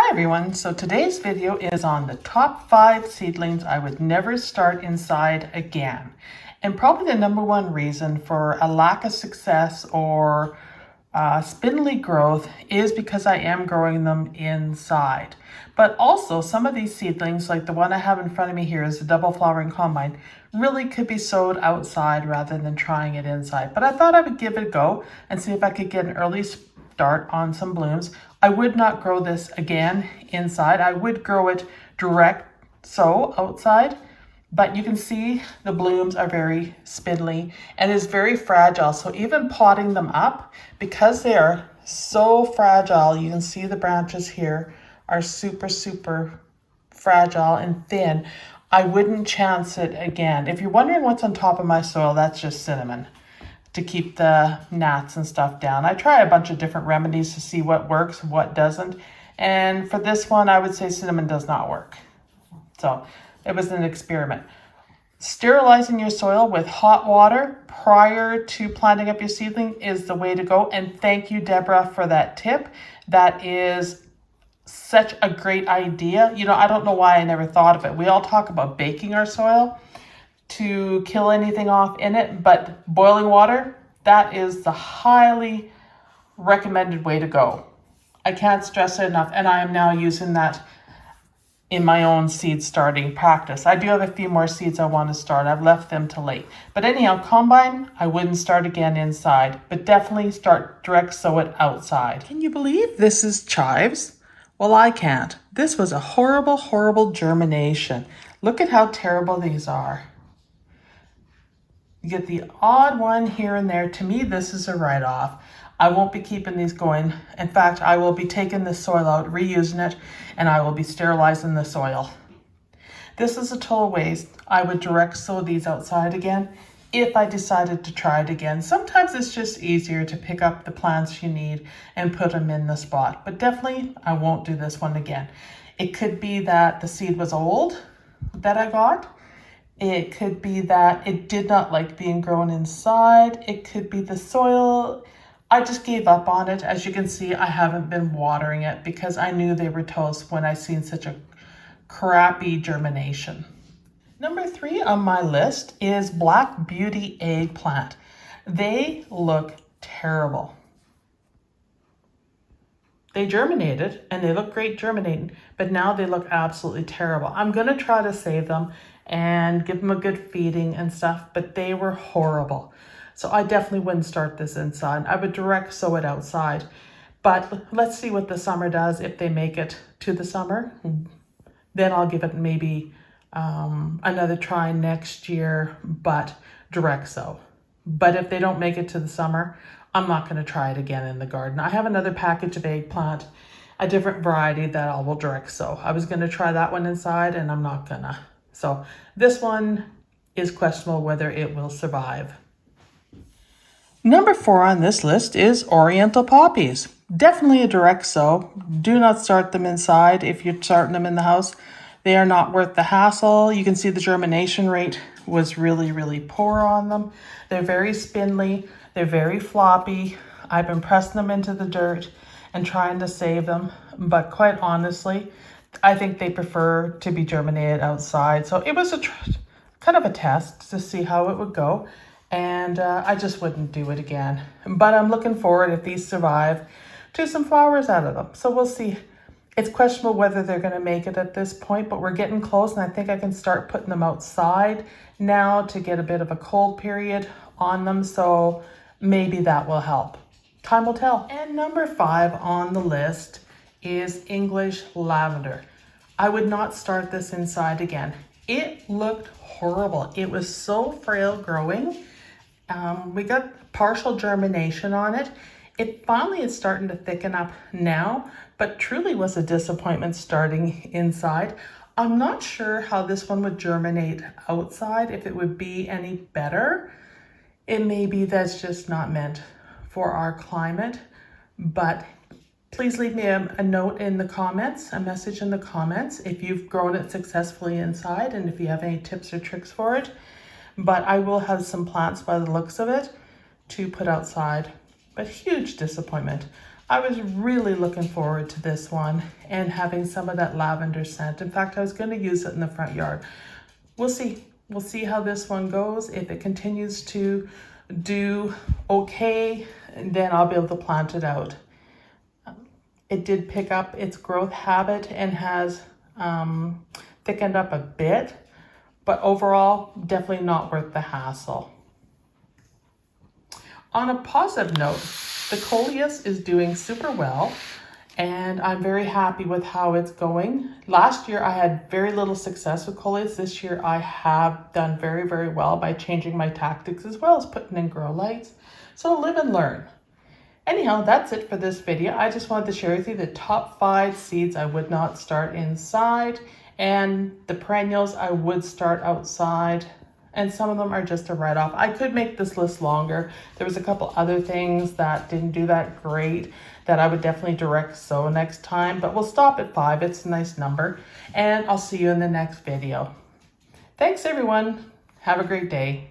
Hi everyone, so today's video is on the top 5 seedlings I would never start inside again. And probably the number one reason for a lack of success or spindly growth is because I am growing them inside. But also some of these seedlings, like the one I have in front of me here is the double flowering combine, really could be sowed outside rather than trying it inside. But I thought I would give it a go and see if I could get an early start on some blooms. I would not grow this again inside. I would grow it direct sow outside, but you can see the blooms are very spindly and is very fragile. So even potting them up, because they are so fragile, you can see the branches here are super fragile and thin. I wouldn't chance it again. If you're wondering what's on top of my soil, that's just cinnamon to keep the gnats and stuff down. I try a bunch of different remedies to see what works, what doesn't. And for this one, I would say cinnamon does not work. So it was an experiment. Sterilizing your soil with hot water prior to planting up your seedling is the way to go. And thank you, Deborah, for that tip. That is such a great idea. You know, I don't know why I never thought of it. We all talk about baking our soil to kill anything off in it, but boiling water, that is the highly recommended way to go. I can't stress it enough, and I am now using that in my own seed starting practice. I do have a few more seeds I want to start. I've left them till late. But anyhow, combine, I wouldn't start again inside, but definitely start direct sow it outside. Can you believe this is chives? Well, I can't. This was a horrible germination. Look at how terrible these are. You get the odd one here and there. To me, this is a write-off. I won't be keeping these going. In fact, I will be taking this soil out, reusing it, and I will be sterilizing the soil. This is a total waste. I would direct sow these outside again if I decided to try it again. Sometimes it's just easier to pick up the plants you need and put them in the spot. But definitely, I won't do this one again. It could be that the seed was old that I got. It could be that it did not like being grown inside. It could be the soil. I just gave up on it. As you can see, I haven't been watering it because I knew they were toast when I seen such a crappy germination. Number 3 on my list is Black Beauty eggplant. They look terrible. They germinated and they look great germinating, but now they look absolutely terrible. I'm gonna try to save them and give them a good feeding and stuff, but they were horrible. So I definitely wouldn't start this inside. I would direct sow it outside. But let's see what the summer does. If they make it to the summer, then I'll give it maybe another try next year, but direct sow. But if they don't make it to the summer, I'm not gonna try it again in the garden. I have another package of eggplant, a different variety that I will direct sow. I was gonna try that one inside and I'm not gonna. So this one is questionable whether it will survive. Number 4 on this list is Oriental poppies. Definitely a direct sow. Do not start them inside if you're starting them in the house. They are not worth the hassle. You can see the germination rate was really poor on them. They're very spindly. They're very floppy. I've been pressing them into the dirt and trying to save them, but quite honestly, I think they prefer to be germinated outside. So it was a kind of a test to see how it would go. And I just wouldn't do it again. But I'm looking forward, if these survive, to some flowers out of them. So we'll see. It's questionable whether they're going to make it at this point, but we're getting close. And I think I can start putting them outside now to get a bit of a cold period on them. So maybe that will help. Time will tell. And number 5 on the list is English lavender. I would not start this inside again. It looked horrible. It was so frail growing. We got partial germination on it. It finally is starting to thicken up now, but truly was a disappointment starting inside. I'm not sure how this one would germinate outside, if it would be any better. It may be that's just not meant for our climate, but please leave me a note in the comments, a message in the comments, if you've grown it successfully inside and if you have any tips or tricks for it. But I will have some plants by the looks of it to put outside. But huge disappointment. I was really looking forward to this one and having some of that lavender scent. In fact, I was going to use it in the front yard. We'll see. We'll see how this one goes. If it continues to do okay, then I'll be able to plant it out. It did pick up its growth habit and has thickened up a bit, but overall, definitely not worth the hassle. On a positive note, the coleus is doing super well, and I'm very happy with how it's going. Last year, I had very little success with coleus. This year, I have done very, very well by changing my tactics as well as putting in grow lights. So live and learn. Anyhow, that's it for this video. I just wanted to share with you the top 5 seeds I would not start inside, and the perennials I would start outside. And some of them are just a write-off. I could make this list longer. There was a couple other things that didn't do that great that I would definitely direct sow next time, but we'll stop at 5. It's a nice number, and I'll see you in the next video. Thanks everyone. Have a great day.